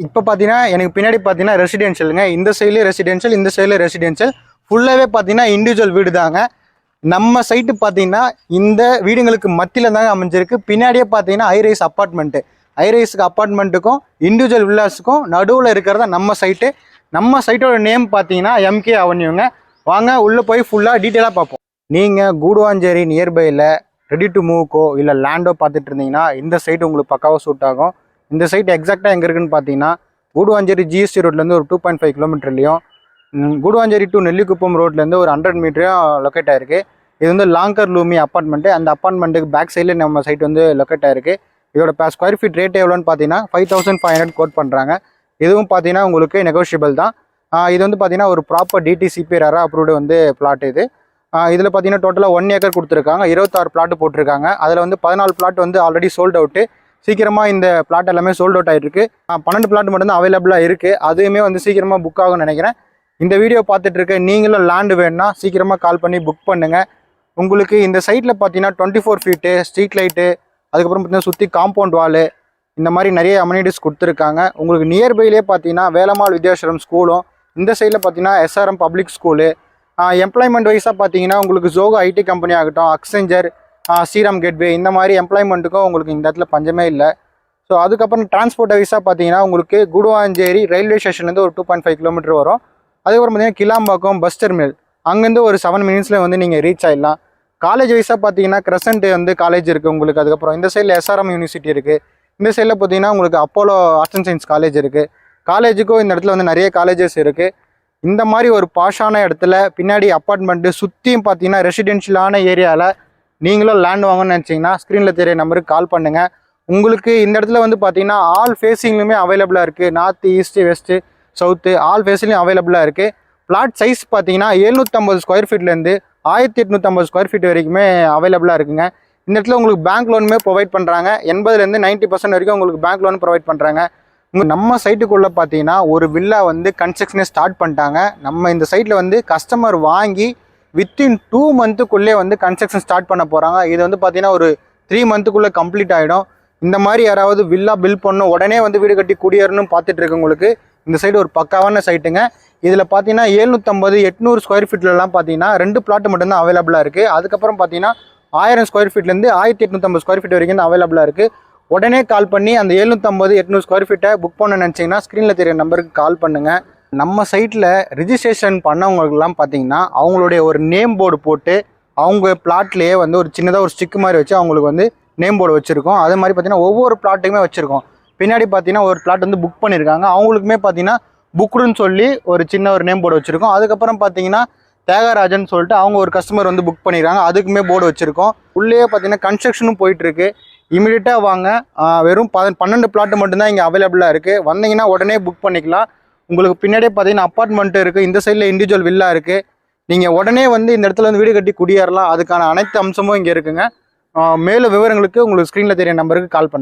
இப்போ பார்த்தீங்கன்னா எனக்கு பின்னாடி பார்த்தீங்கன்னா ரெசிடென்ஷியலுங்க. இந்த சைட்லேயே ரெசிடென்ஷியல், இந்த சைடில் ரெசிடென்ஷியல். ஃபுல்லாகவே பார்த்தீங்கன்னா இண்டிவிஜுவல் வீடு தாங்க. நம்ம சைட்டு பார்த்தீங்கன்னா இந்த வீடுங்களுக்கு மத்தியில் தாங்க அமைஞ்சிருக்கு. பின்னாடியே பார்த்தீங்கன்னா ஹைரைஸ் அப்பார்ட்மெண்ட்டு. ஹைரைஸுக்கு அப்பார்ட்மெண்ட்டுக்கும் இண்டிவிஜுவல் வில்லாஸுக்கும் நடுவில் இருக்கிறதா நம்ம சைட்டு. நம்ம சைட்டோட நேம் பார்த்தீங்கன்னா எம்கே அவென்யூங்க. வாங்க உள்ளே போய் ஃபுல்லாக டீட்டெயிலாக பார்ப்போம். நீங்கள் கூடுவாஞ்சேரி நியர்பையில் ரெடி டு மூவ்க்கோ இல்லை லேண்டோ பார்த்துட்டு இருந்தீங்கன்னா இந்த சைட் உங்களுக்கு பக்காவாக சூட் ஆகும். இந்த சைட் எக்ஸாக்டாக எங்கே இருக்குன்னு பார்த்தீங்கன்னா கூடுவாஞ்சேரி ஜிஎஸ்டி ரோட்லேருந்து ஒரு 2.5 கிலோமீட்டர்லையும், கூடுவாஞ்சேரி டு நெல்லிக்குப்பம் ரோட்லேருந்து ஒரு 100 மீட்டரையும் லொக்கேட் ஆயிருக்கு. இது வந்து லாங்கர் லூமி அப்பார்ட்மெண்ட்டு. அந்த அப்பார்ட்மெண்ட்டுக்கு பேக் சைடில் நம்ம சைட் வந்து லொக்கேட் ஆயிருக்கு. இதோட ஸ்கொயர் ஃபீட் ரேட் எவ்வளோன்னு பார்த்தீங்கன்னா 5500 கோட் பண்ணுறாங்க. இதுவும் பார்த்தீங்கன்னா உங்களுக்கு நெகோஷியபிள் தான். இது வந்து பார்த்தீங்கன்னா ஒரு ப்ராப்பர் டிடிசிபி ரெரா அப்ரூவ்டு வந்து பிளாட் இது. இதில் பார்த்தீங்கன்னா டோட்டலாக 1 ஏக்கர் கொடுத்துருக்காங்க. 26 பிளாட்டு போட்டிருக்காங்க. அதில் வந்து 14 பிளாட் வந்து ஆல்ரெடி சோல்ட் அவுட்டு. சீக்கிரமாக இந்த பிளாட் எல்லாமே சோல்ட் அவுட் ஆகிட்டு இருக்கு. 12 பிளாட் மட்டும்தான் அவைலபிளாக இருக்குது. அதுவுமே வந்து சீக்கிரமாக புக் ஆகும்னு நினைக்கிறேன். இந்த வீடியோ பார்த்துட்டு இருக்க நீங்களும் லேண்டு வேணும்னா சீக்கிரமாக கால் பண்ணி புக் பண்ணுங்கள். உங்களுக்கு இந்த சைட்டில் பார்த்தீங்கன்னா 24 ஃபீட்டு ஸ்ட்ரீட் லைட்டு, அதுக்கப்புறம் பார்த்தீங்கன்னா சுற்றி காம்பவுண்ட் வாலு, இந்த மாதிரி நிறைய அமெனிட்டிஸ் கொடுத்துருக்காங்க. உங்களுக்கு நியர்பைலே பார்த்தீங்கன்னா வேலம்மாள் வித்யாஸ்வரம் ஸ்கூலும், இந்த சைடில் பார்த்தீங்கன்னா எஸ்ஆர்எம் பப்ளிக் ஸ்கூலு. எம்ப்ளாய்மெண்ட் வைஸாக பார்த்தீங்கன்னா உங்களுக்கு ஜோகோ ஐடி கம்பெனி ஆகட்டும், அக்செஞ்சர், ஸ்ரீராம் கேட்வே, இந்த மாதிரி எம்ப்ளாய்மெண்ட்டுக்கும் உங்களுக்கு இந்த இடத்துல பஞ்சமே இல்லை. ஸோ அதுக்கப்புறம் டிரான்ஸ்போர்ட் வைஸாக பார்த்தீங்கன்னா உங்களுக்கு கூடுவாஞ்சேரி ரயில்வே ஸ்டேஷன்லேருந்து ஒரு 2.5 கிலோமீட்டர் வரும். அதுக்கப்புறம் பார்த்தீங்கன்னா கிளாம்பாக்கம் பஸ் டெர்மினல், அங்கேருந்து ஒரு 7 மினிட்ஸில் வந்து நீங்கள் ரீச் ஆகிடலாம். காலேஜ் வைஸாக பார்த்தீங்கன்னா கிரசன்ட் வந்து காலேஜ் இருக்குது உங்களுக்கு. அதுக்கப்புறம் இந்த சைடில் எஸ்ஆர்எம் யூனிவர்சிட்டி இருக்குது. இந்த சைடில் பார்த்தீங்கன்னா உங்களுக்கு Apollo arts and science college இருக்குது. காலேஜுக்கும் இந்த இடத்துல வந்து நிறைய காலேஜஸ் இருக்குது. இந்த மாதிரி ஒரு பாஷான இடத்துல பின்னாடி அப்பார்ட்மெண்ட்டு சுற்றியும் பார்த்தீங்கன்னா ரெசிடென்ஷியலான ஏரியாவில் நீங்களும் லேண்ட் வாங்கணும்னு நினச்சிங்கன்னா ஸ்க்ரீனில் தெரிய நம்பருக்கு கால் பண்ணுங்கள். உங்களுக்கு இந்த இடத்துல வந்து பார்த்தீங்கன்னா ஆல் ஃபேஸிங்லுமே அவைலபிளாக இருக்குது. North, east, west, south all ஃபேஸிங்லையும் அவைலபிளாக இருக்குது. பிளாட் சைஸ் பார்த்தீங்கன்னா 750 ஸ்கொயர் ஃபீட்லேருந்து 1850 ஸ்கொயர் ஃபீட் வரைக்குமே அவைலபிளாக இருக்குங்க. இந்த இடத்துல உங்களுக்கு பேங்க் லோனுமே ப்ரொவைட் பண்ணுறாங்க. 80% 90% வரைக்கும் உங்களுக்கு பேங்க் லோன் ப்ரொவைட் பண்ணுறாங்க. நம்ம சைட்டுக்குள்ளே பார்த்தீங்கன்னா ஒரு வில்லா வந்து கன்ஸ்ட்ரக்ஷனே ஸ்டார்ட் பண்ணிட்டாங்க. நம்ம இந்த சைட்டில் வந்து கஸ்டமர் வாங்கி வித்தின் 2 மந்த்துக்குள்ளே வந்து கன்ஸ்ட்ரக்ஷன் ஸ்டார்ட் பண்ண போகிறாங்க. இது வந்து பார்த்தீங்கன்னா ஒரு 3 மந்த்துக்குள்ளே கம்ப்ளீட் ஆகிடும். இந்த மாதிரி யாராவது வில்லா பில் பண்ணணும், உடனே வந்து வீடு கட்டி குடியேறணும் பார்த்துட்டு இருக்கவங்களுக்கு இந்த சைடு ஒரு பக்காவான சைட்டுங்க. இதில் பார்த்தீங்கன்னா 750 800 ஸ்கொயர் ஃபீட்லலாம் பார்த்தீங்கன்னா 2 பிளாட் மட்டும்தான் அவைலபிளாக இருக்குது. அதுக்கப்புறம் பார்த்தீங்கன்னா 1000 ஸ்கொயர் ஃபீட்லேருந்து 1850 ஸ்கொயர் ஃபீட் வரைக்கும் தான் அவைலபிளாக இருக்குது. உடனே கால் பண்ணி அந்த 750 800 ஸ்கொயர் ஃபீட்டை புக் பண்ண நினச்சிங்கன்னா ஸ்க்ரீனில் தெரிய நம்பருக்கு கால் பண்ணுங்கள். நம்ம சைட்டில் ரிஜிஸ்ட்ரேஷன் பண்ணவங்களுக்குலாம் பார்த்தீங்கன்னா அவங்களுடைய ஒரு நேம் போர்டு போட்டு அவங்க பிளாட்லேயே வந்து ஒரு சின்னதாக ஒரு ஸ்டிக் மாதிரி வச்சு அவங்களுக்கு வந்து நேம் போர்டு வச்சுருக்கோம். அது மாதிரி பார்த்தீங்கன்னா ஒவ்வொரு பிளாட்டுக்குமே வச்சுருக்கோம். பின்னாடி பார்த்தீங்கன்னா ஒரு பிளாட் வந்து புக் பண்ணியிருக்காங்க. அவங்களுக்குமே பார்த்தீங்கன்னா புக்குன்னு சொல்லி ஒரு சின்ன ஒரு நேம் போர்டு வச்சுருக்கோம். அதுக்கப்புறம் பார்த்தீங்கன்னா தியாகராஜன் சொல்லிட்டு அவங்க ஒரு கஸ்டமர் வந்து புக் பண்ணியிருக்காங்க. அதுக்குமே போர்டு வச்சுருக்கோம். உள்ளே பார்த்தீங்கன்னா கன்ஸ்ட்ரக்ஷனும் போயிட்டுருக்கு. இமீடியட்டாக வாங்க. வெறும் 12 பிளாட்டு மட்டும்தான் இங்கே அவைலபிளாக இருக்குது. வந்தீங்கன்னா உடனே புக் பண்ணிக்கலாம். உங்களுக்கு பின்னாடியே பார்த்தீங்கன்னா அப்பார்ட்மெண்ட்டு இருக்குது. இந்த சைடில் இண்டிவிஜுவல் வில்லா இருக்குது. நீங்கள் உடனே வந்து இந்த இடத்துல வந்து வீடு கட்டி குடியேறலாம். அதுக்கான அனைத்து அம்சமும் இங்கே இருக்குங்க. மேலும் விவரங்களுக்கு உங்களுக்கு ஸ்க்ரீனில் தெரிய நம்பருக்கு கால் பண்ணுங்கள்.